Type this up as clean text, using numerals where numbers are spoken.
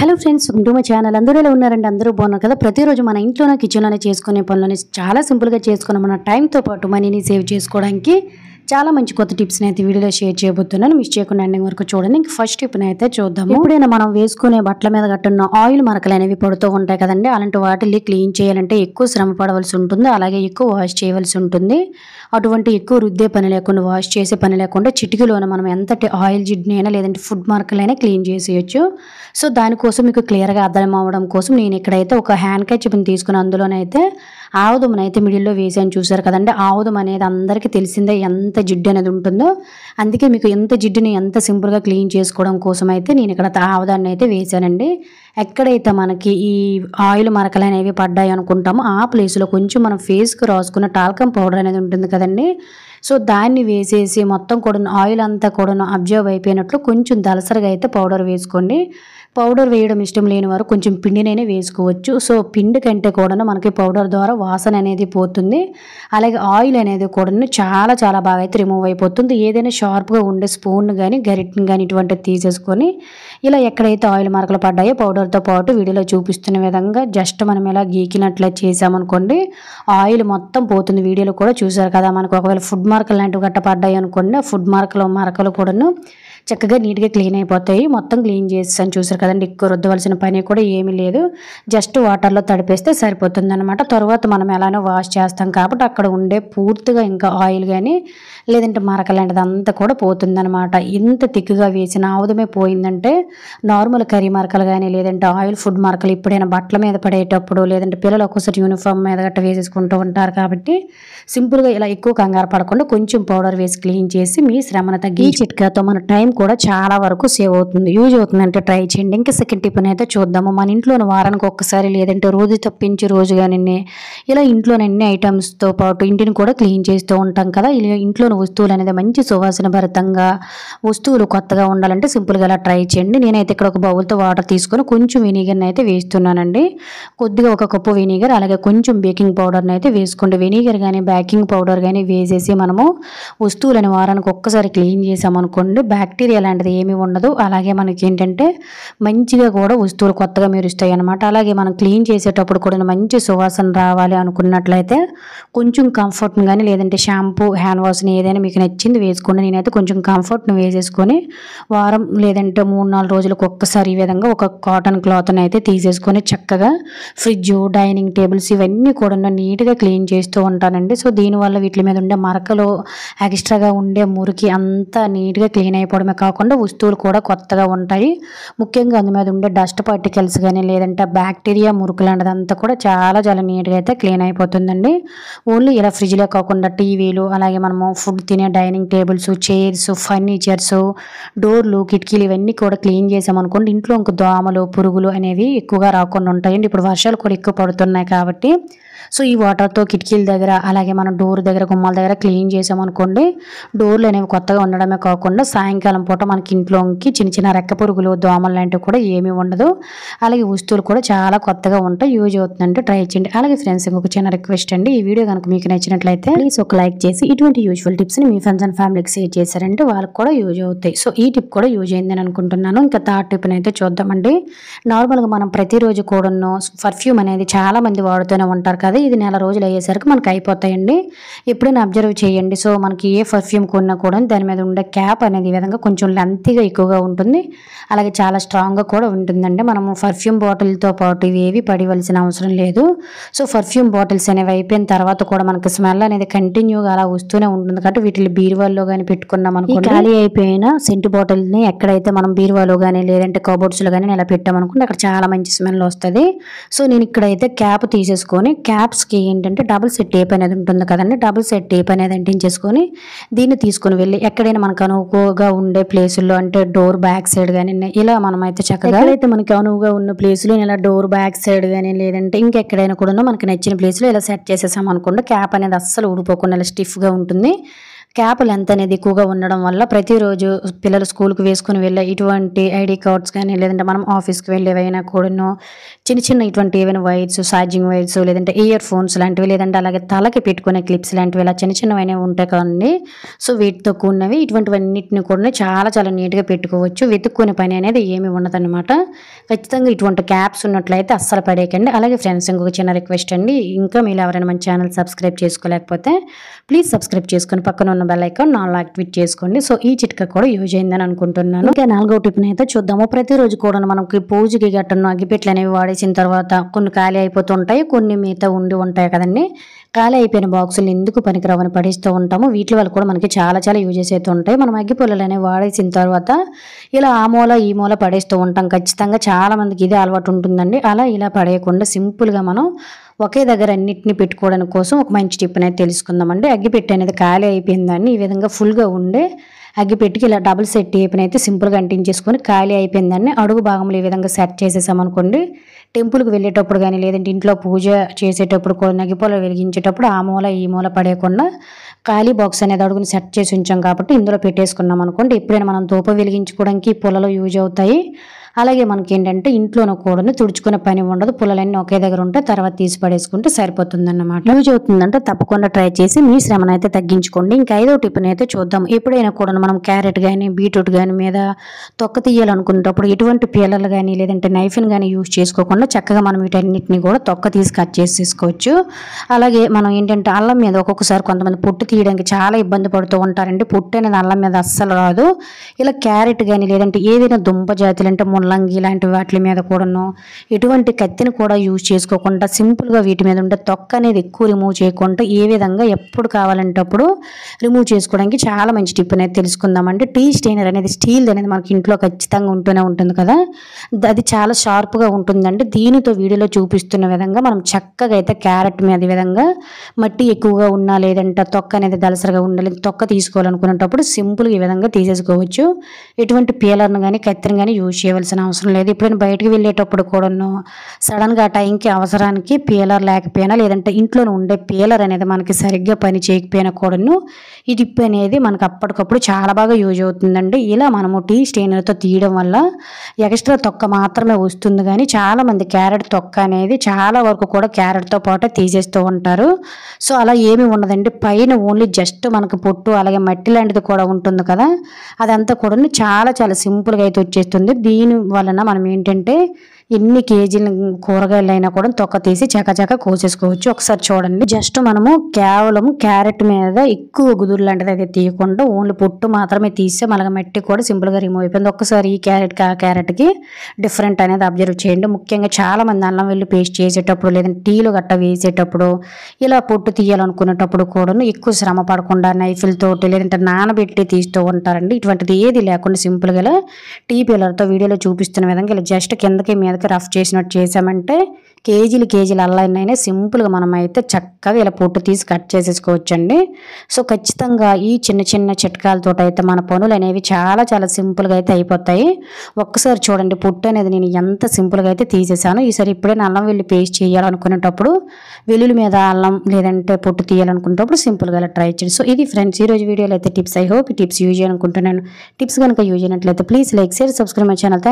Hello friends, welcome to my channel. అందరూ ఎలా ఉన్నారండి? అందరూ బాగున్నారు కదా? ప్రతిరోజు మన ఇంట్లోనే కిచెన్లోనే చేసుకునే పనులని చాలా సింపుల్గా చేసుకుని మన టైంతో పాటు మనీని సేవ్ చేసుకోవడానికి చాలా మంచి కొత్త టిప్స్ని అయితే వీడియోలో షేర్ చేయబోతున్నాను. మిస్ చేయకుండా ఎండింగ్ వరకు చూడండి. ఇంక ఫస్ట్ టిప్ని అయితే చూద్దాము. ఎప్పుడైనా మనం వేసుకునే బట్టల మీద కట్టున్న ఆయిల్ మరకలు అనేవి పడుతూ ఉంటాయి కదండి. అలాంటి వాటిని క్లీన్ చేయాలంటే ఎక్కువ శ్రమ పడవలసి ఉంటుంది, అలాగే ఎక్కువ వాష్ చేయవలసి ఉంటుంది. అటువంటి ఎక్కువ రుద్దే పని లేకుండా, వాష్ చేసే పని లేకుండా చిటికలోనే మనం ఎంతటి ఆయిల్ జిడ్నైనా లేదంటే ఫుడ్ మార్కులైనా క్లీన్ చేసేయచ్చు. సో దానికోసం మీకు క్లియర్గా అర్థం అవ్వడం కోసం నేను ఇక్కడైతే ఒక హ్యాండ్ కర్చీఫ్ని తీసుకుని అందులోనైతే ఆవుదం అయితే మిడిల్లో వేసాను. చూసారు కదండి. ఆవుదం అనేది అందరికీ తెలిసిందే ఎంత జిడ్డు అనేది ఉంటుందో. అందుకే మీకు ఎంత జిడ్డుని ఎంత సింపుల్గా క్లీన్ చేసుకోవడం కోసం అయితే నేను ఇక్కడ ఆవుదాన్ని అయితే వేసానండి. ఎక్కడైతే మనకి ఈ ఆయిల్ మరకలు అనేవి పడ్డాయి అనుకుంటామో ఆ ప్లేస్లో కొంచెం మనం ఫేస్కి రాసుకున్న టాల్కమ్ పౌడర్ అనేది ఉంటుంది కదండి. సో దాన్ని వేసేసి మొత్తం కూడా ఆయిల్ అంతా కూడా అబ్జర్వ్ అయిపోయినట్లు కొంచెం దలసరిగా అయితే పౌడర్ వేసుకోండి. పౌడర్ వేయడం ఇష్టం లేని వారు కొంచెం పిండినైనా వేసుకోవచ్చు. సో పిండి కంటే కూడా మనకి పౌడర్ ద్వారా వాసన అనేది పోతుంది, అలాగే ఆయిల్ అనేది కూడా చాలా చాలా బాగా అయితే రిమూవ్ అయిపోతుంది. ఏదైనా షార్ప్గా ఉండే స్పూన్ కానీ గరిటెని కానీ ఇటువంటిది తీసేసుకొని ఇలా ఎక్కడైతే ఆయిల్ మరకలు పడ్డాయో పౌడర్తో పాటు వీడియోలో చూపిస్తున్న విధంగా జస్ట్ మనం ఇలా గీకినట్లే చేసామనుకోండి ఆయిల్ మొత్తం పోతుంది. వీడియోలో కూడా చూసారు కదా. మనకు ఒకవేళ ఫుడ్ మార్కలు లాంటివి గట్ట పడ్డాయి అనుకోండి, ఫుడ్ మరకలు కూడాను చక్కగా నీట్గా క్లీన్ అయిపోతాయి. మొత్తం క్లీన్ చేస్తాను. చూసారు కదండి. ఎక్కువ రుద్దవలసిన పని కూడా ఏమీ లేదు. జస్ట్ వాటర్లో తడిపేస్తే సరిపోతుంది అనమాట. తర్వాత మనం ఎలానో వాష్ చేస్తాం కాబట్టి అక్కడ ఉండే పూర్తిగా ఇంకా ఆయిల్ కానీ లేదంటే మరక లాంటిది అంతా కూడా పోతుంది అనమాట. ఇంత తిక్కుగా వేసిన ఆవుదమే పోయిందంటే నార్మల్ కర్రీ మరకలు కానీ లేదంటే ఆయిల్ ఫుడ్ మరకలు ఎప్పుడైనా బట్టల మీద పడేటప్పుడు లేదంటే పిల్లలు ఒక్కోసారి యూనిఫామ్ మీద గట్ట వేసేసుకుంటూ ఉంటారు కాబట్టి సింపుల్గా ఇలా ఎక్కువ కంగారు పడకుండా కొంచెం పౌడర్ వేసి క్లీన్ చేసి మీ శ్రమను తగ్గి చిట్కాతో మన టైం కూడా చాలా వరకు సేవ్ అవుతుంది, యూజ్ అవుతుందంటే ట్రై చేయండి. ఇంకా సెకండ్ టిప్ అయితే చూద్దాము. మన ఇంట్లోని వారానికి ఒక్కసారి లేదంటే రోజు తప్పించి రోజుగానే ఇలా ఇంట్లోని అన్ని ఐటమ్స్తో పాటు ఇంటిని కూడా క్లీన్ చేస్తూ ఉంటాం కదా. ఇలా ఇంట్లోని వస్తువులు అనేది మంచి సువాసన భరితంగా వస్తువులు కొత్తగా ఉండాలంటే సింపుల్గా ఇలా ట్రై చేయండి. నేనైతే ఇక్కడ ఒక బౌల్తో వాటర్ తీసుకొని కొంచెం వెనిగర్ని అయితే వేస్తున్నానండి. కొద్దిగా ఒక కప్పు వెనిగర్ అలాగే కొంచెం బేకింగ్ పౌడర్ని అయితే వేసుకోండి. వెనిగర్ కానీ బేకింగ్ పౌడర్ కానీ వేసేసి మనము వస్తువులని వారానికి ఒక్కసారి క్లీన్ చేసామనుకోండి బ్యాక్టీరియా లాంటిది ఏమీ ఉండదు. అలాగే మనకి ఏంటంటే మంచిగా కూడా వస్తువులు కొత్తగా మెరుస్తాయి అనమాట. అలాగే మనం క్లీన్ చేసేటప్పుడు కూడా మంచి సువాసన రావాలి అనుకున్నట్లయితే కొంచెం కంఫర్ట్ని కానీ లేదంటే షాంపూ హ్యాండ్ వాష్ని ఏదైనా మీకు నచ్చింది వేసుకోండి. నేనైతే కొంచెం కంఫర్ట్ని వేసేసుకొని వారం లేదంటే 3-4 రోజులకు ఒక్కసారి ఈ విధంగా ఒక కాటన్ క్లాత్ని అయితే తీసేసుకొని చక్కగా ఫ్రిడ్జ్ డైనింగ్ టేబుల్స్ ఇవన్నీ కూడా నీట్గా క్లీన్ చేస్తూ ఉంటానండి. సో దీనివల్ల వీటి మీద ఉండే మరకలు ఎక్స్ట్రాగా ఉండే మురికి అంతా నీట్గా క్లీన్ అయిపోవడమే కాకుండా వస్తువులు కూడా కొత్తగా ఉంటాయి. ముఖ్యంగా అందు మీద ఉండే డస్ట్ పార్టికల్స్ కానీ లేదంటే బ్యాక్టీరియా మురికి లాంటిదంతా కూడా చాలా చాలా నీట్గా అయితే క్లీన్ అయిపోతుందండి. ఓన్లీ ఇలా ఫ్రిడ్జ్లో కాకుండా టీవీలు అలాగే మనము ఫుడ్ తినే డైనింగ్ టేబుల్స్ చైర్స్ ఫర్నిచర్స్ డోర్లు కిటికీలు ఇవన్నీ కూడా క్లీన్ చేసామనుకోండి ఇంట్లో ఇంక దోమలు పురుగులు అనేవి ఎక్కువగా రాకుండా ఉంటాయండి. ఇప్పుడు వర్షాలు కూడా ఎక్కువ పడుతున్నాయి కాబట్టి సో ఈ వాటర్తో కిటికీల దగ్గర అలాగే మనం డోర్ దగ్గర గుమ్మాల దగ్గర క్లీన్ చేసామనుకోండి డోర్లు అనేవి కొత్తగా ఉండడమే కాకుండా సాయంకాలం పూట మనకి ఇంట్లోకి చిన్న చిన్న రెక్క పురుగులు దోమలు లాంటివి కూడా ఏమీ ఉండదు. అలాగే వస్తువులు కూడా చాలా కొత్తగా ఉంటాయి. యూజ్ అవుతుందంటే ట్రై చేయండి. అలాగే ఫ్రెండ్స్ ఇంకొక చిన్న రిక్వెస్ట్ అండి, ఈ వీడియో కనుక మీకు నచ్చినట్లయితే ప్లీజ్ ఒక లైక్ చేసి ఇటువంటి యూజ్ఫుల్ టిప్స్ని మీ ఫ్రెండ్స్ అండ్ ఫ్యామిలీకి షేర్ చేశారంటే వాళ్ళకి కూడా యూజ్ అవుతాయి. సో ఈ టిప్ కూడా యూజ్ అయిందని అనుకుంటున్నాను. ఇంకా థర్డ్ టిప్ని అయితే చూద్దామండి. నార్మల్గా మనం ప్రతిరోజు కూడా పర్ఫ్యూమ్ అనేది చాలా మంది వాడుతూనే ఉంటారు కదా. ఇది నెల రోజులు అయ్యేసరికి మనకు అయిపోతాయండి. ఎప్పుడైనా అబ్జర్వ్ చేయండి. సో మనకి ఏ పర్ఫ్యూమ్ కొన్నా కూడా దాని మీద ఉండే క్యాప్ అనేది ఈ విధంగా కొంచెం లెంతీగా ఎక్కువగా ఉంటుంది, అలాగే చాలా స్ట్రాంగ్గా కూడా ఉంటుందండి. మనము పర్ఫ్యూమ్ బాటిల్తో పాటు ఇవేవి పడివలసిన అవసరం లేదు. సో పర్ఫ్యూమ్ బాటిల్స్ అనేవి అయిపోయిన తర్వాత కూడా మనకి స్మెల్ అనేది కంటిన్యూగా అలా వస్తూనే ఉంటుంది కాబట్టి వీటిని బీరువాల్లో కానీ పెట్టుకున్నాం అనుకోండి ఖాళీ అయిపోయిన సెంటు బాటిల్ని ఎక్కడైతే మనం బీరువాలో కానీ లేదంటే కబోర్డ్స్లో కానీ ఇలా పెట్టామనుకోండి అక్కడ చాలా మంచి స్మెల్ వస్తుంది. సో నేను ఇక్కడైతే క్యాప్ తీసేసుకొని క్యాప్స్కి ఏంటంటే డబుల్ సెట్ టేప్ అనేది ఉంటుంది కదండి. డబుల్ సెట్ టేప్ అనేది అంటించేసుకొని దీన్ని తీసుకొని వెళ్ళి ఎక్కడైనా మనకు అనువుగా ఉండే ప్లేసుల్లో అంటే డోర్ బ్యాక్ సైడ్ కానీ ఇలా మనం అయితే చక్కగా ఎక్కడైతే మనకి అనువుగా ఉన్న ప్లేస్లో ఇలా డోర్ బ్యాక్ సైడ్ కానీ లేదంటే ఇంకెక్కడైనా కూడా మనకి నచ్చిన ప్లేస్లో ఇలా సెట్ చేసేసాం అనుకోండి క్యాప్ అనేది అస్సలు ఊడిపోకుండా ఇలా స్టిఫ్గా ఉంటుంది. క్యాప్ లెంత్ అనేది ఎక్కువగా ఉండడం వల్ల ప్రతిరోజు పిల్లలు స్కూల్కి వేసుకుని వెళ్ళే ఇటువంటి ఐడి కార్డ్స్ కానీ లేదంటే మనం ఆఫీస్కి వెళ్ళేవైనా కూడాను చిన్న చిన్న ఇటువంటి ఏవైనా వైర్స్ ఛార్జింగ్ వైర్స్ లేదంటే ఇయర్ ఫోన్స్ లాంటివి లేదంటే అలాగే తలకి పెట్టుకునే క్లిప్స్ లాంటివి ఇలా చిన్న చిన్నవైనా ఉంటాయి కదండి. సో వీటితో కూడినవి ఇటువంటివన్నిటిని కూడా చాలా చాలా నీట్గా పెట్టుకోవచ్చు. వెతుక్కునే పని అనేది ఏమి ఉండదన్నమాట. ఖచ్చితంగా ఇటువంటి క్యాప్స్ ఉన్నట్లయితే అస్సలు పడేయకండి. అలాగే ఫ్రెండ్స్ ఇంకొక చిన్న రిక్వెస్ట్ అండి, ఇంకా మీరు ఎవరైనా మన ఛానల్ సబ్స్క్రైబ్ చేసుకోలేకపోతే ప్లీజ్ సబ్స్క్రైబ్ చేసుకొని పక్కన ఉన్న బెల్ ఐకాన్ ఆల్ యాక్టివేట్ చేసుకోండి. సో ఈ చిట్కా కూడా యూజ్ అయిందని అనుకుంటున్నాను. ఇంకా 4వ టిప్ని అయితే చూద్దాము. ప్రతిరోజు కూడా మనకి పూజకి గట్టను అగ్గిపెట్లు అనేవి వాడేసిన తర్వాత కొన్ని ఖాళీ అయిపోతుంటాయి, కొన్ని మిగతా ఉండి ఉంటాయి కదండి. ఖాళీ అయిపోయిన బాక్సులు ఎందుకు పనికిరావని పడేస్తూ ఉంటాము. వీటి వల్ల కూడా మనకి చాలా చాలా యూజెస్ అయితే ఉంటాయి. మనం అగ్గిపుల్లలు అనేవి వాడేసిన తర్వాత ఇలా ఆ మూల ఈ మూల పడేస్తూ ఉంటాం. ఖచ్చితంగా చాలా మందికి ఇదే అలవాటు ఉంటుందండి. అలా ఇలా పడేయకుండా సింపుల్గా మనం ఒకే దగ్గర అన్నిటిని పెట్టుకోవడానికి కోసం ఒక మంచి టిప్ అనేది తెలుసుకుందామండి. అగ్గిపెట్టి అనేది ఖాళీ అయిపోయిందాన్ని ఈ విధంగా ఫుల్గా ఉండే అగ్గిపెట్టికి ఇలా డబుల్ సెట్ టేప్ని అయితే సింపుల్గా అంటించేసుకొని ఖాళీ అయిపోయిందాన్ని అడుగు భాగంలో ఈ విధంగా సెట్ చేసేసామనుకోండి. టెంపుల్కి వెళ్ళేటప్పుడు కానీ లేదంటే ఇంట్లో పూజ చేసేటప్పుడు కొన్ని అగ్గిపుల్లలు వెలిగించేటప్పుడు ఆ మూల ఈ మూల పడేయకుండా ఖాళీ బాక్స్ అనేది అడుగుని సెట్ చేసి ఉంచాం కాబట్టి ఇందులో పెట్టేసుకున్నాం అనుకోండి. ఎప్పుడైనా మనం ధూప వెలిగించుకోవడానికి పుల్లలు యూజ్ అవుతాయి. అలాగే మనకి ఏంటంటే ఇంట్లోనూ కూడా తుడుచుకునే పని ఉండదు. పుల్లలన్నీ ఒకే దగ్గర ఉంటే తర్వాత తీసి పడేసుకుంటే సరిపోతుందన్నమాట. యూజ్ అవుతుందంటే తప్పకుండా ట్రై చేసి మీ శ్రమను అయితే తగ్గించుకోండి. ఇంకా 5వ టిప్ని అయితే చూద్దాం. ఎప్పుడైనా కూడా మనం క్యారెట్ కానీ బీట్రూట్ కానీ మీద తొక్క తీయాలనుకునేటప్పుడు ఎటువంటి పీలలు కానీ లేదంటే నైఫ్ని కానీ యూజ్ చేసుకోకుండా చక్కగా మనం వీటన్నిటిని కూడా తొక్క తీసి కట్ చేసేసుకోవచ్చు. అలాగే మనం ఏంటంటే అల్లం మీద ఒక్కొక్కసారి కొంతమంది పొట్టు తీయడానికి చాలా ఇబ్బంది పడుతూ ఉంటారండి. పొట్టు అనేది అల్లం మీద అస్సలు రాదు. ఇలా క్యారెట్ కానీ లేదంటే ఏదైనా దుంప జాతులు అంటే ముల్లంగి ఇలాంటి వాటి మీద కూడాను ఎటువంటి కత్తిని కూడా యూజ్ చేసుకోకుండా సింపుల్గా వీటి మీద ఉంటే తొక్క అనేది ఎక్కువ రిమూవ్ చేయకుండా ఏ విధంగా ఎప్పుడు కావాలంటే అప్పుడు రిమూవ్ చేసుకోవడానికి చాలా మంచి టిప్ అనేది తెలుసుకుందామంటే టీ స్టెయినర్ అనేది స్టీల్ అనేది మనకి ఇంట్లో ఖచ్చితంగా ఉంటూనే ఉంటుంది కదా. అది చాలా షార్ప్గా ఉంటుందండి. దీనితో వీడియోలో చూపిస్తున్న విధంగా మనం చక్కగా అయితే క్యారెట్ మీద ఈ విధంగా మట్టి ఎక్కువగా ఉన్నా లేదంటే తొక్క అనేది దలసరిగా ఉండాలి తొక్క తీసుకోవాలనుకునేటప్పుడు సింపుల్గా ఈ విధంగా తీసేసుకోవచ్చు. ఎటువంటి పీలర్ను కానీ కత్తిని కానీ యూజ్ చేయవలసిన అవసరం లేదు. ఎప్పుడైనా బయటకు వెళ్ళేటప్పుడు కూడాను సడన్గా ఆ టైంకి అవసరానికి పీలర్ లేకపోయినా లేదంటే ఇంట్లోనే ఉండే పీలర్ అనేది మనకి సరిగ్గా పని చేయకపోయినా కూడాను ఈ టిప్ అనేది మనకు అప్పటికప్పుడు చాలా బాగా యూజ్ అవుతుందండి. ఇలా మనము టీ స్టెయినర్తో తీయడం వల్ల ఎక్స్ట్రా తొక్క మాత్రమే వస్తుంది కానీ చాలామంది క్యారెట్ తొక్క అనేది చాలా వరకు కూడా క్యారెట్తో పాటు తీసేస్తూ ఉంటారు. సో అలా ఏమీ ఉండదండి. పైన ఓన్లీ జస్ట్ మనకు పొట్టు అలాగే మట్టి లాంటిది కూడా ఉంటుంది కదా, అదంతా కూడా చాలా చాలా సింపుల్గా అయితే వచ్చేస్తుంది. దీని వలన మనం ఏంటంటే ఎన్ని కేజీల కూరగాయలు అయినా కూడా తొక్క తీసి చకచక కోసేసుకోవచ్చు. ఒకసారి చూడండి, జస్ట్ మనము కేవలం క్యారెట్ మీద ఎక్కువ గుదురు లాంటిది అయితే తీయకుండా ఓన్లీ పొట్టు మాత్రమే తీస్తే మనకి మట్టి కూడా సింపుల్గా రిమూవ్ అయిపోయింది. ఒక్కసారి ఈ క్యారెట్కి ఆ క్యారెట్కి డిఫరెంట్ అనేది అబ్జర్వ్ చేయండి. ముఖ్యంగా చాలామంది అల్లం వెల్లి పేస్ట్ చేసేటప్పుడు లేదంటే టీలు గట్ట వేసేటప్పుడు ఇలా పొట్టు తీయాలనుకునేటప్పుడు కూడా ఎక్కువ శ్రమ పడకుండా నైఫ్లతోటి లేదంటే నానబెట్టి తీస్తూ ఉంటారండి. ఇటువంటిది ఏది లేకుండా సింపుల్గా టీ పీలర్తో వీడియోలో చూపిస్తున్న విధంగా ఇలా జస్ట్ కిందకి మీదకి రఫ్ చేసినట్టు చేసామంటే కేజీలు అల్లైనా సింపుల్గా మనం అయితే చక్కగా ఇలా పొట్టు తీసి కట్ చేసేసుకోవచ్చండి. సో ఖచ్చితంగా ఈ చిన్న చిన్న చిట్కాలతో అయితే మన పనులు అనేవి చాలా చాలా సింపుల్గా అయితే అయిపోతాయి. ఒక్కసారి చూడండి, పొట్టు అనేది నేను ఎంత సింపుల్గా అయితే తీసేసాను. ఈసారి ఎప్పుడైనా అల్లం వెల్లి పేస్ట్ చేయాలనుకునేటప్పుడు వెల్లుల్లి మీద అల్లం లేదంటే పొట్టు తీయాలనుకునేటప్పుడు సింపుల్గా ఇలా ట్రై చేయండి. సో ఇది ఫ్రెండ్స్ ఈరోజు వీడియోలో అయితే టిప్స్. ఐ హోప్ ఈ టిప్స్ యూజ్ చేయాలనుకుంటున్నాను. టిప్స్ కనుక యూజ్ అయినట్లయితే please like share subscribe my channel.